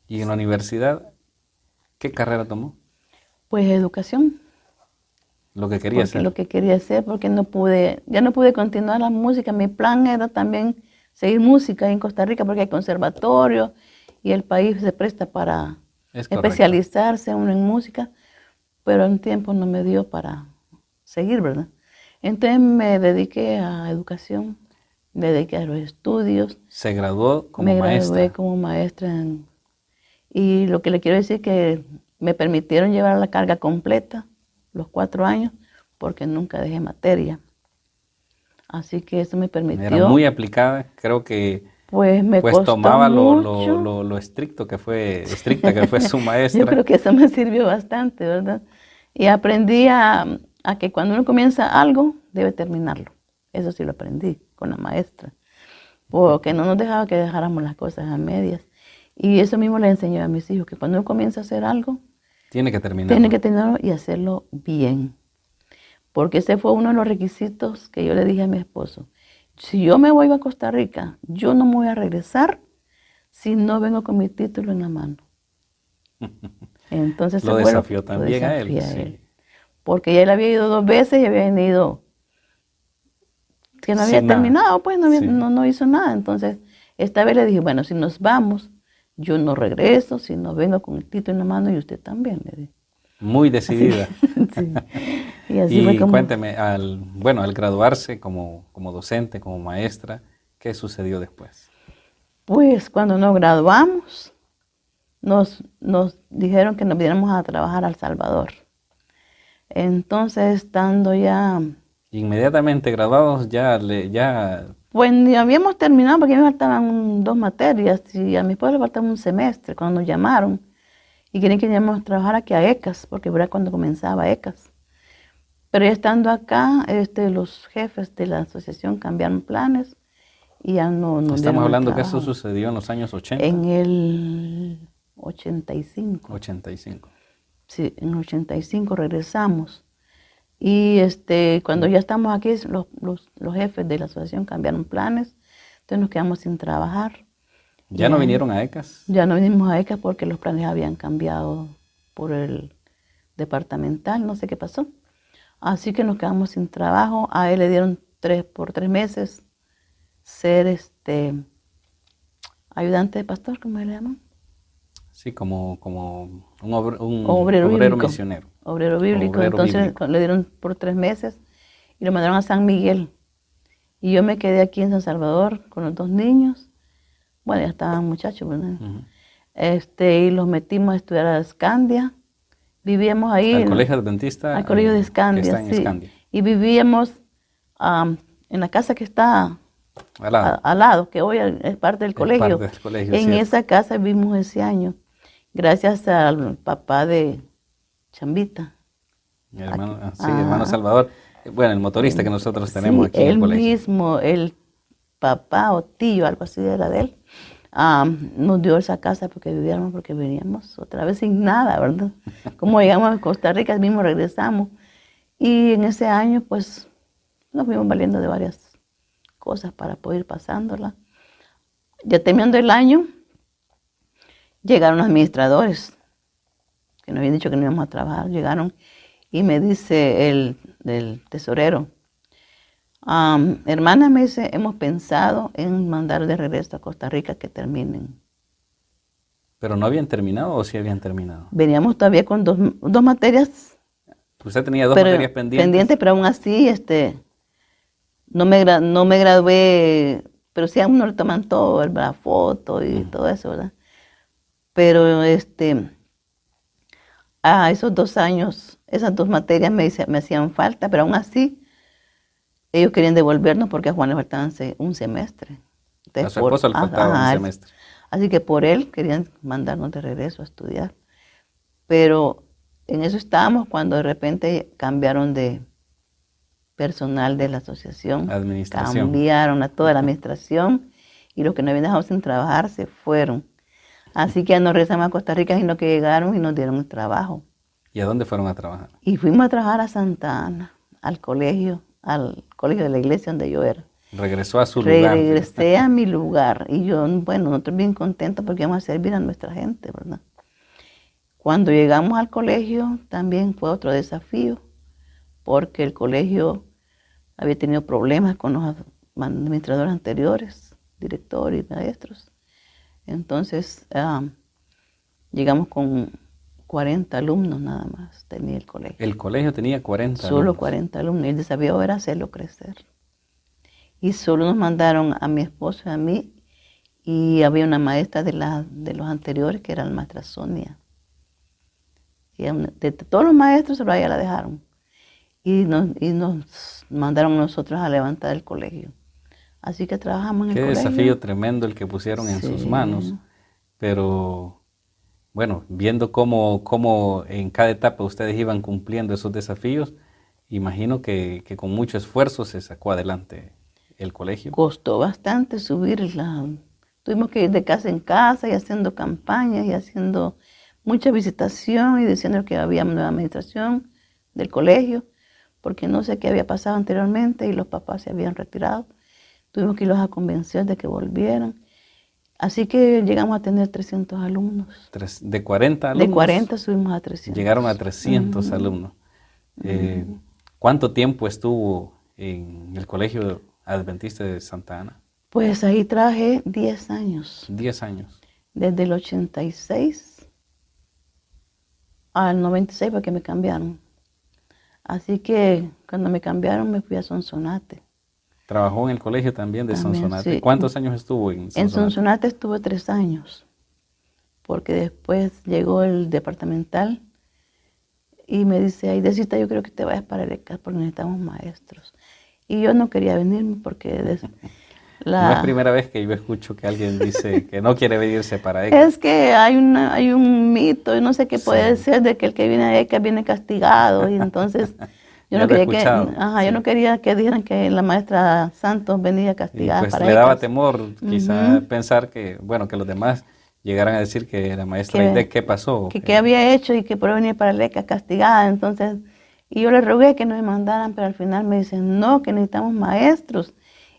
¿Y en la universidad qué carrera tomó? Pues educación. Lo que quería hacer. Lo que quería hacer, porque ya no pude continuar la música. Mi plan era también seguir música en Costa Rica, porque hay conservatorio y el país se presta para especializarse uno en música, pero en tiempo no me dio para seguir, ¿verdad? Entonces me dediqué a educación, me dediqué a los estudios. ¿Se graduó como maestra? Me gradué como maestra. Y lo que le quiero decir es que me permitieron llevar la carga completa, los 4 años, porque nunca dejé materia. Así que eso me permitió. Era muy aplicada, creo que pues costó tomaba mucho. lo estricta que fue su maestra. Yo creo que eso me sirvió bastante, ¿verdad? Y aprendí a que cuando uno comienza algo, debe terminarlo. Eso sí lo aprendí con la maestra, porque no nos dejaba que dejáramos las cosas a medias. Y eso mismo le enseñé a mis hijos, que cuando uno comienza a hacer algo, tiene que terminarlo. Tiene que terminarlo y hacerlo bien. Porque ese fue uno de los requisitos que yo le dije a mi esposo. Si yo me voy a Costa Rica, yo no me voy a regresar si no vengo con mi título en la mano. Entonces lo desafió también a él. Sí. Porque ya él había ido 2 veces y había ido que no había terminado, pues no hizo nada. Entonces, esta vez le dije, bueno, si nos vamos, yo no regreso, si no vengo con el título en la mano y usted también, le dije. Muy decidida. Sí. Y así fue como... cuénteme, al graduarse como docente, como maestra, ¿qué sucedió después? Pues cuando nos graduamos, nos dijeron que nos viéramos a trabajar a El Salvador. Entonces, estando ya... Inmediatamente graduados, ya... Pues ni habíamos terminado porque me faltaban 2 materias y a mi esposo le faltaba un semestre cuando nos llamaron. Y querían que íbamos a trabajar aquí a ECAS, porque era cuando comenzaba ECAS. Pero ya estando acá, los jefes de la asociación cambiaron planes y ya no Estamos hablando que eso sucedió en los años 80. En el 85. 85. Sí, en el 85 regresamos. Y cuando ya estamos aquí, los jefes de la asociación cambiaron planes, entonces nos quedamos sin trabajar. ¿Ya no vinieron a ECAS? Ya no vinimos a ECAS porque los planes habían cambiado por el departamental, no sé qué pasó. Así que nos quedamos sin trabajo. A él le dieron por 3 meses ser ayudante de pastor, ¿cómo se le llaman? Sí, como un obrero misionero. Obrero bíblico. Entonces le dieron por 3 meses y lo mandaron a San Miguel. Y yo me quedé aquí en San Salvador con los 2 niños. Bueno, ya estaban muchachos, ¿verdad? Y los metimos a estudiar a Escandia. Vivíamos ahí. ¿Al colegio adventista? Al colegio de Escandia, que está en sí. Escandia. Y vivíamos en la casa que está al lado, que hoy es parte del colegio. Parte del colegio, en cierto. esa casa vivimos ese año, gracias al papá de Chambita. Mi hermano, sí, Ajá. hermano Salvador. Bueno, el motorista que nosotros tenemos Sí, aquí en el él colegio. mismo, el papá o tío, algo así era de él, nos dio esa casa porque vivíamos, porque veníamos otra vez sin nada, ¿verdad? Como llegamos a Costa Rica, mismo regresamos. Y en ese año, pues, nos fuimos valiendo de varias cosas para poder ir pasándola. Ya terminando el año, llegaron los administradores, que nos habían dicho que no íbamos a trabajar, llegaron y me dice el tesorero, hermana, me dice, hemos pensado en mandar de regreso a Costa Rica que terminen. ¿Pero no habían terminado o sí habían terminado? Veníamos todavía con dos materias Usted tenía dos materias pendientes. pero aún así no me gradué, pero sí a uno le toman todo, la foto y todo eso, ¿verdad? Pero esos 2 años, esas 2 materias me hacían falta, pero aún así ellos querían devolvernos porque a Juan le faltaban un semestre. Entonces, A su esposo le faltaba un semestre. Así que por él querían mandarnos de regreso a estudiar. Pero en eso estábamos cuando de repente cambiaron de personal de la asociación. Administración. Cambiaron a toda la administración y los que nos habían dejado sin trabajar se fueron. Así que ya nos regresamos a Costa Rica, sino que llegaron y nos dieron el trabajo. ¿Y a dónde fueron a trabajar? Y fuimos a trabajar a Santa Ana, al colegio de la iglesia donde yo era. Regresó a su lugar. Regresé a mi lugar y yo, bueno, nosotros bien contentos porque íbamos a servir a nuestra gente, ¿verdad? Cuando llegamos al colegio también fue otro desafío porque el colegio había tenido problemas con los administradores anteriores, directores y maestros. Entonces llegamos con 40 alumnos nada más, tenía el colegio. El colegio tenía 40 Solo alumnos. 40 alumnos y el desafío era hacerlo crecer. Y solo nos mandaron a mi esposo y a mí, y había una maestra de los anteriores que era la maestra Sonia. Y de todos los maestros solo a ella la dejaron. Y nos mandaron a nosotros a levantar el colegio. Así que trabajamos en el colegio. Qué desafío tremendo el que pusieron en sus manos. Pero bueno, viendo cómo en cada etapa ustedes iban cumpliendo esos desafíos, imagino que con mucho esfuerzo se sacó adelante el colegio. Costó bastante subirla. Tuvimos que ir de casa en casa y haciendo campañas y haciendo mucha visitación y diciendo que había nueva administración del colegio, porque no sé qué había pasado anteriormente y los papás se habían retirado. Tuvimos que irlos a convencer de que volvieran. Así que llegamos a tener 300 alumnos. De 40 alumnos. De 40 subimos a 300. Llegaron a 300 alumnos. ¿Cuánto tiempo estuvo en el colegio adventista de Santa Ana? Pues ahí trabajé 10 años. 10 años. Desde el 86 al 96 porque me cambiaron. Así que cuando me cambiaron me fui a Sonsonate. ¿Trabajó en el colegio también de Sonsonate? Sí. ¿Cuántos años estuvo en Sonsonate? En Sonsonate estuve 3 años, porque después llegó el departamental y me dice, Aidecita, yo creo que te vayas para el ECAS porque necesitamos maestros. Y yo no quería venirme porque No es primera vez que yo escucho que alguien dice que no quiere venirse para ECAS. Es que hay un mito, y no sé qué puede ser, de que el que viene a ECAS viene castigado, y entonces yo no quería que dijeran que la maestra Santos venía castigada pues para le ECAS. daba temor quizá pensar que los demás llegaran a decir que la maestra Aide, ¿qué pasó? Que qué había hecho y que por venir para el ECAS castigada. Entonces, y yo le rogué que nos mandaran, pero al final me dicen, no, que necesitamos maestros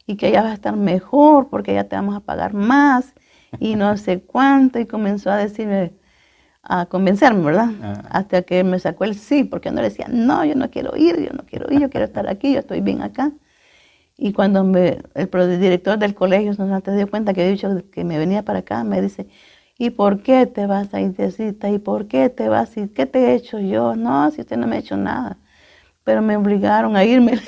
y que allá va a estar mejor porque allá te vamos a pagar más y no sé cuánto. Y comenzó a decirme, a convencerme, ¿verdad? Hasta que me sacó el sí, porque no le decía, no, yo no quiero ir, yo quiero estar aquí, yo estoy bien acá. Y cuando el director del colegio se dio cuenta que había dicho que me venía para acá, me dice, ¿y por qué te vas, Aidecita? ¿Y por qué te vas? ¿Y qué te he hecho yo? No, si usted no me ha hecho nada. Pero me obligaron a irme.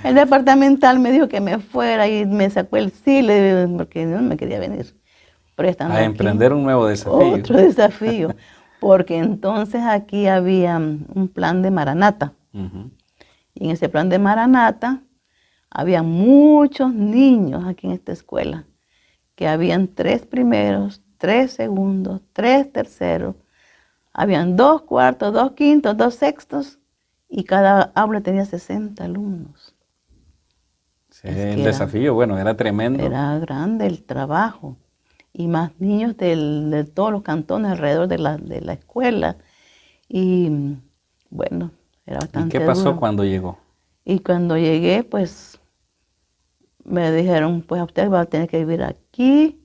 El departamental me dijo que me fuera y me sacó el sí, porque no me quería venir. Pero a emprender un nuevo desafío. Otro desafío. Porque entonces aquí había un plan de Maranata. Ujú. Y en ese plan de Maranata había muchos niños aquí en esta escuela, que habían 3 primeros, 3 segundos, 3 terceros, habían 2 cuartos, 2 quintos, 2 sextos, y cada aula tenía 60 alumnos. Sí, Es el que desafío, bueno, era tremendo. era grande el trabajo. Y más niños de todos los cantones alrededor de la escuela. Y bueno, era ¿Y bastante qué pasó duro. cuando llegó? Y cuando llegué, pues me dijeron, pues usted va a tener que vivir aquí.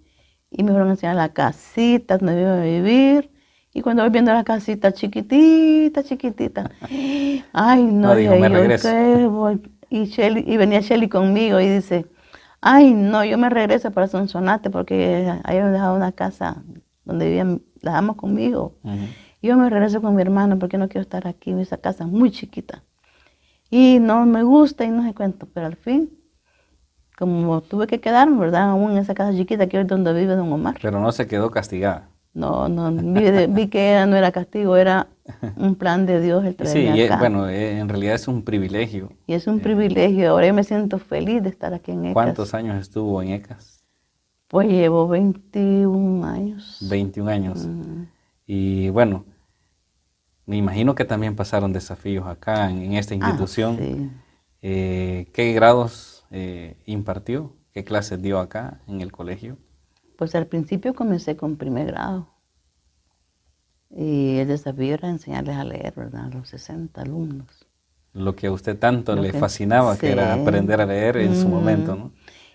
Y me fueron a enseñar la casita donde iba a vivir. Y cuando voy viendo la casita chiquitita, chiquitita, ay, no, No, dijo, dije me yo, regreso. ¿qué voy? Y venía Shelly conmigo y dice, ay, no, yo me regreso para Sonsonate porque ahí me dejado una casa donde vivían, las amo conmigo. Ujú. Yo me regreso con mi hermano porque no quiero estar aquí en esa casa muy chiquita. Y no me gusta y no se cuento, pero al fin, como tuve que quedarme, ¿verdad? Aún en esa casa chiquita que es donde vive don Omar. Pero no se quedó castigada. No, no, vi que no era castigo, era un plan de Dios el Y sí, traerme acá. bueno, en realidad es un privilegio. Y es un privilegio, ahora yo me siento feliz de estar aquí en ECAS. ¿Cuántos años estuvo en ECAS? Pues llevo 21 años. 21 años. Ujú. Y bueno, me imagino que también pasaron desafíos acá en esta institución. Sí. ¿Qué grados impartió? ¿Qué clases dio acá en el colegio? Pues al principio comencé con primer grado. Y el desafío era enseñarles a leer, ¿verdad? A los 60 alumnos. Lo que a usted tanto Lo le que- fascinaba, que era sí. aprender a leer en su momento, ¿no?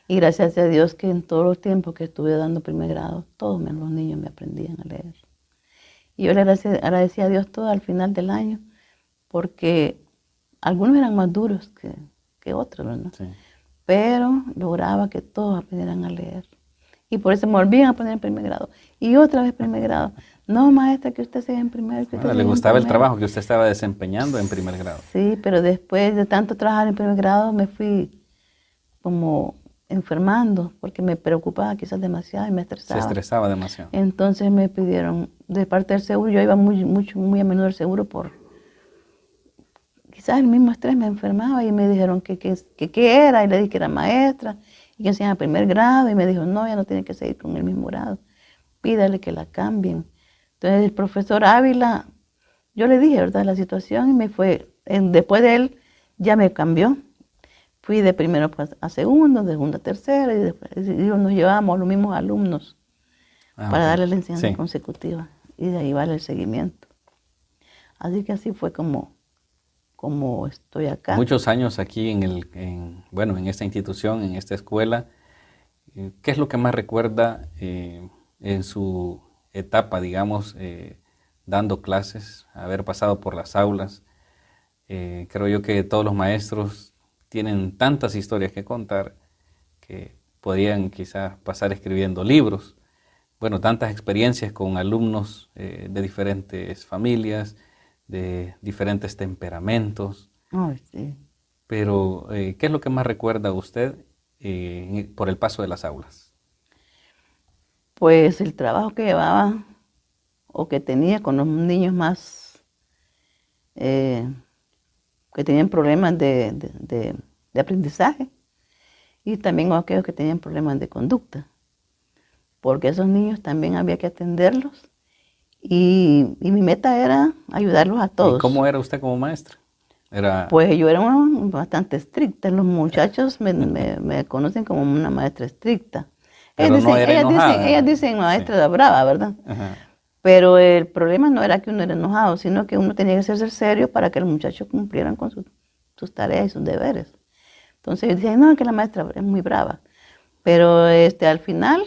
Y gracias a Dios que en todos los tiempos que estuve dando primer grado, todos los niños me aprendían a leer. Y yo le agradecía a Dios todo al final del año, porque algunos eran más duros que otros, ¿verdad? Sí. Pero lograba que todos aprendieran a leer. Y por eso me volvían a poner en primer grado. Y otra vez primer grado. No, maestra, que usted sea en primer, que usted Bueno, sea le en gustaba el primero. trabajo que usted estaba desempeñando en primer grado. Sí, pero después de tanto trabajar en primer grado me fui como enfermando, porque me preocupaba quizás demasiado y me Se estresaba. estresaba demasiado. Entonces me pidieron de parte del seguro, yo iba muy a menudo al seguro por quizás el mismo estrés, me enfermaba y me dijeron que qué era, y le dije que era maestra y que enseñaba primer grado y me dijo, no, ya no tiene que seguir con el mismo grado, pídale que la cambien. Entonces el profesor Ávila, yo le dije, ¿verdad?, la situación y me fue, después de él ya me cambió. Fui de primero a segundo, de segundo a tercero, y después nos llevábamos los mismos alumnos para Ok. darle la enseñanza Sí. consecutiva y de ahí vale el seguimiento. Así que así fue como estoy acá. Muchos años aquí bueno, en esta institución, en esta escuela. ¿Qué es lo que más recuerda en su etapa, digamos, dando clases, haber pasado por las aulas? Creo yo que todos los maestros tienen tantas historias que contar que podrían quizás pasar escribiendo libros. Bueno, tantas experiencias con alumnos de diferentes familias, de diferentes temperamentos. Ay, sí. Pero, ¿qué es lo que más recuerda usted por el paso de las aulas? Pues el trabajo que llevaba o que tenía con los niños más que tenían problemas de aprendizaje y también aquellos que tenían problemas de conducta, porque esos niños también había que atenderlos y mi meta era ayudarlos a todos. ¿Y cómo era usted como maestra? Pues yo era bastante estricta, los muchachos me conocen como una maestra estricta. Pero no era enojada. Ellas dicen maestra brava, ¿verdad? Ajá. Pero el problema no era que uno era enojado, sino que uno tenía que ser serio para que los muchachos cumplieran con sus tareas y sus deberes. Entonces ellos decían, no, que la maestra es muy brava. Pero al final...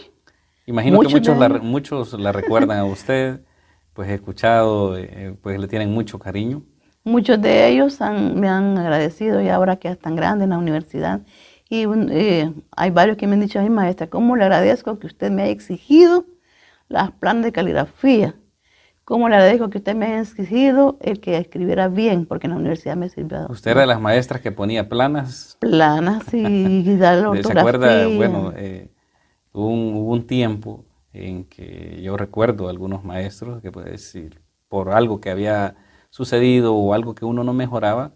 Imagino que muchos muchos la recuerdan a usted, pues he escuchado, pues le tienen mucho cariño. Muchos de ellos me han agradecido y ahora que es tan grande en la universidad. Y hay varios que me han dicho, ay maestra, ¿cómo le agradezco que usted me haya exigido las planas de caligrafía? ¿Cómo le agradezco que usted me haya exigido el que escribiera bien? Porque en la universidad me sirvió. Usted era de las maestras que ponía planas. Planas y dar la ¿Se acuerda? ortografía. Bueno, hubo un tiempo en que yo recuerdo a algunos maestros que puede decir, por algo que había sucedido o algo que uno no mejoraba,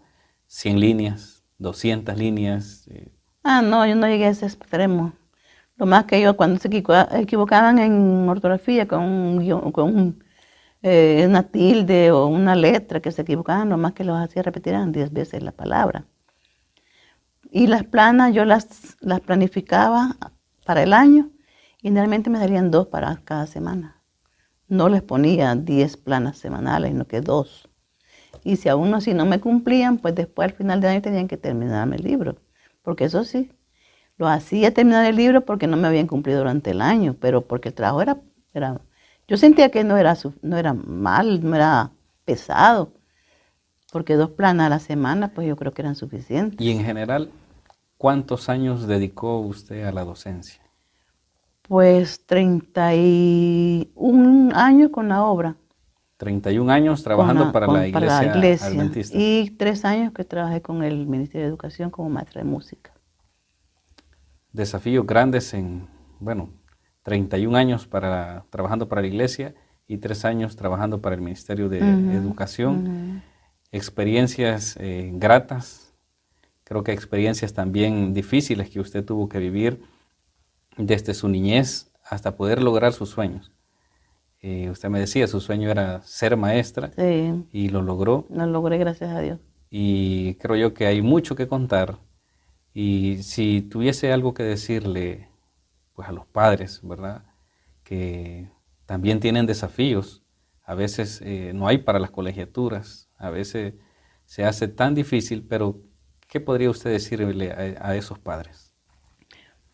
100 líneas, 200 líneas. No, yo no llegué a ese extremo. Lo más que yo, cuando se equivocaban en ortografía con una tilde o una letra que se equivocaban, lo más que los hacía repetir eran 10 veces la palabra. Y las planas yo las planificaba para el año y generalmente me salían 2 para cada semana. No les ponía 10 planas semanales, sino que 2. Y si aún así no me cumplían, pues después al final del año tenían que terminarme el libro. Porque eso sí, lo hacía terminar el libro porque no me habían cumplido durante el año, pero porque el trabajo era yo sentía que no era mal, no era pesado, porque 2 planas a la semana, pues yo creo que eran suficientes. Y en general, ¿cuántos años dedicó usted a la docencia? Pues 31 años con la obra. 31 años trabajando para la iglesia adventista. Y 3 años que trabajé con el Ministerio de Educación como maestra de música. Desafíos grandes en, 31 años trabajando para la iglesia y 3 años trabajando para el Ministerio de Educación. Experiencias gratas, creo que experiencias también difíciles que usted tuvo que vivir desde su niñez hasta poder lograr sus sueños. Usted me decía, su sueño era ser maestra, sí, y lo logró. Lo logré, gracias a Dios. Y creo yo que hay mucho que contar. Y si tuviese algo que decirle pues a los padres, ¿verdad? Que también tienen desafíos. A veces no hay para las colegiaturas, a veces se hace tan difícil, pero ¿qué podría usted decirle a esos padres?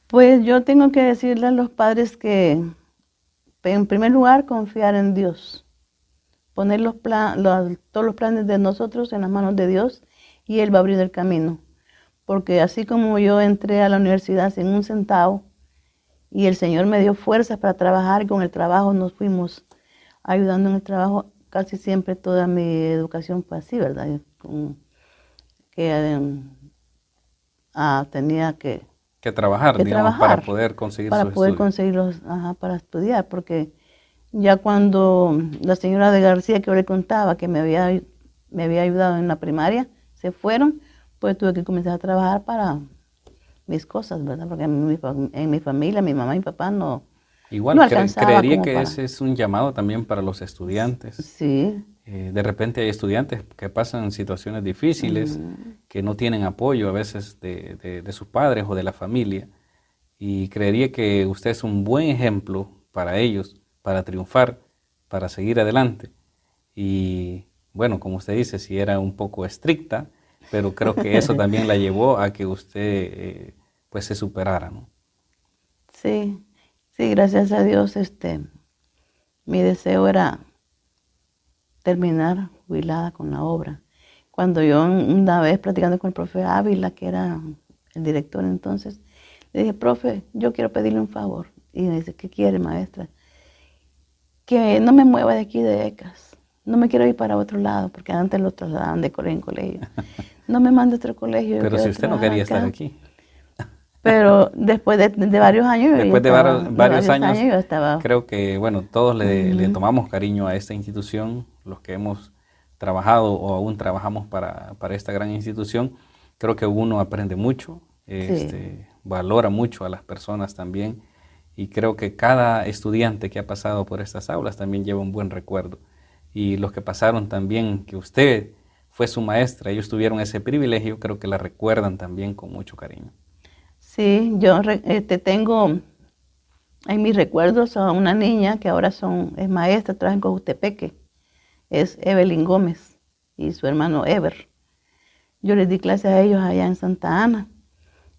Pues yo tengo que decirle a los padres que, en primer lugar, confiar en Dios. Poner todos los planes de nosotros en las manos de Dios y Él va a abrir el camino. Porque así como yo entré a la universidad sin un centavo y el Señor me dio fuerzas para trabajar, y con el trabajo nos fuimos ayudando en el trabajo, casi siempre toda mi educación fue así, ¿verdad? Tenía que trabajar, digamos, para poder conseguir sus estudios. Para estudiar, porque ya cuando la señora de García, que yo le contaba que me había ayudado en la primaria, se fueron, pues tuve que comenzar a trabajar para mis cosas, ¿verdad? Porque en mi familia, mi mamá y mi papá no alcanzaba. Creería que ese es un llamado también para los estudiantes. Sí. De repente hay estudiantes que pasan situaciones difíciles, que no tienen apoyo a veces de sus padres o de la familia, y creería que usted es un buen ejemplo para ellos, para triunfar, para seguir adelante. Y bueno, como usted dice, sí era un poco estricta, pero creo que eso también la llevó a que usted pues se superara, ¿no? Sí, gracias a Dios, mi deseo era terminar jubilada con la obra. Cuando yo una vez platicando con el profe Ávila, que era el director entonces, le dije, profe, yo quiero pedirle un favor. Y me dice, ¿qué quiere, maestra? Que no me mueva de aquí de ECAS. No me quiero ir para otro lado, porque antes lo trasladaban de colegio en colegio. No me mande a otro colegio. Pero si usted no quería estar aquí. Pero después de varios años. Después de varios años, yo estaba. Creo que, todos le tomamos cariño a esta institución, los que hemos trabajado o aún trabajamos para esta gran institución. Creo que uno aprende mucho, valora mucho a las personas también, y creo que cada estudiante que ha pasado por estas aulas también lleva un buen recuerdo. Y los que pasaron también, que usted fue su maestra, ellos tuvieron ese privilegio, creo que la recuerdan también con mucho cariño. Sí, yo tengo en mis recuerdos a una niña que ahora es maestra, trabaja en Cojutepeque, es Evelyn Gómez y su hermano Ever. Yo les di clases a ellos allá en Santa Ana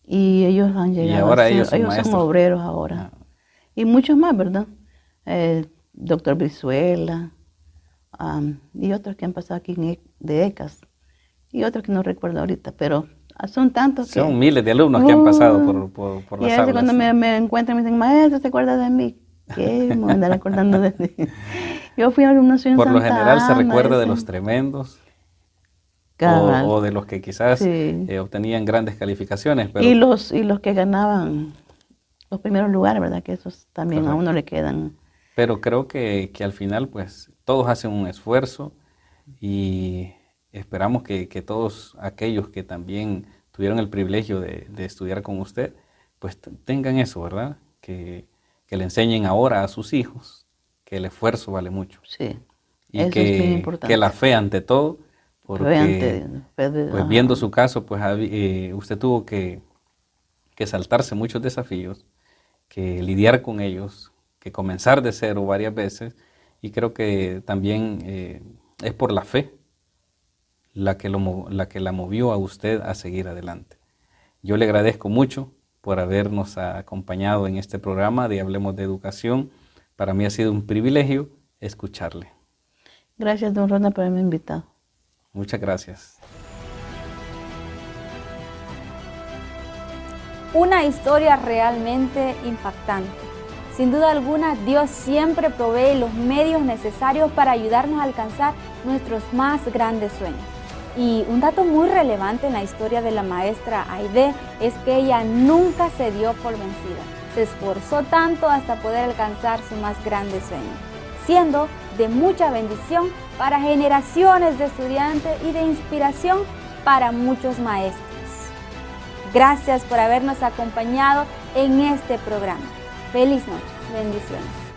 y ellos han llegado. Y ahora ellos son obreros ahora. Y muchos más, ¿verdad? Doctor Brizuela y otros que han pasado aquí de ECAS y otros que no recuerdo ahorita, pero son tantos que... Son miles de alumnos que han pasado por las aulas. Y cuando me encuentran me dicen, maestro, ¿te acuerdas de mí? ¿Qué? Me andan acordando de mí. Yo fui alumna en Santa Ana. Por lo general se recuerda de los tremendos o de los que quizás obtenían grandes calificaciones. Pero... Y los que ganaban los primeros lugares, ¿verdad? Que esos también a uno le quedan. Pero creo que al final, pues, todos hacen un esfuerzo y esperamos que todos aquellos que también tuvieron el privilegio de estudiar con usted, pues tengan eso, ¿verdad? Que le enseñen ahora a sus hijos que el esfuerzo vale mucho. Sí, Y eso es bien importante. que la fe ante todo, porque pues viendo su caso, pues usted tuvo que saltarse muchos desafíos, que lidiar con ellos, que comenzar de cero varias veces, y creo que también es por la fe la que la movió a usted a seguir adelante. Yo le agradezco mucho por habernos acompañado en este programa de Hablemos de Educación. Para mí ha sido un privilegio escucharle. Gracias, don Ronald, por haberme invitado. Muchas gracias. Una historia realmente impactante. Sin duda alguna, Dios siempre provee los medios necesarios para ayudarnos a alcanzar nuestros más grandes sueños. Y un dato muy relevante en la historia de la maestra Aide es que ella nunca se dio por vencida. Se esforzó tanto hasta poder alcanzar su más grande sueño, siendo de mucha bendición para generaciones de estudiantes y de inspiración para muchos maestros. Gracias por habernos acompañado en este programa. Feliz noche. Bendiciones.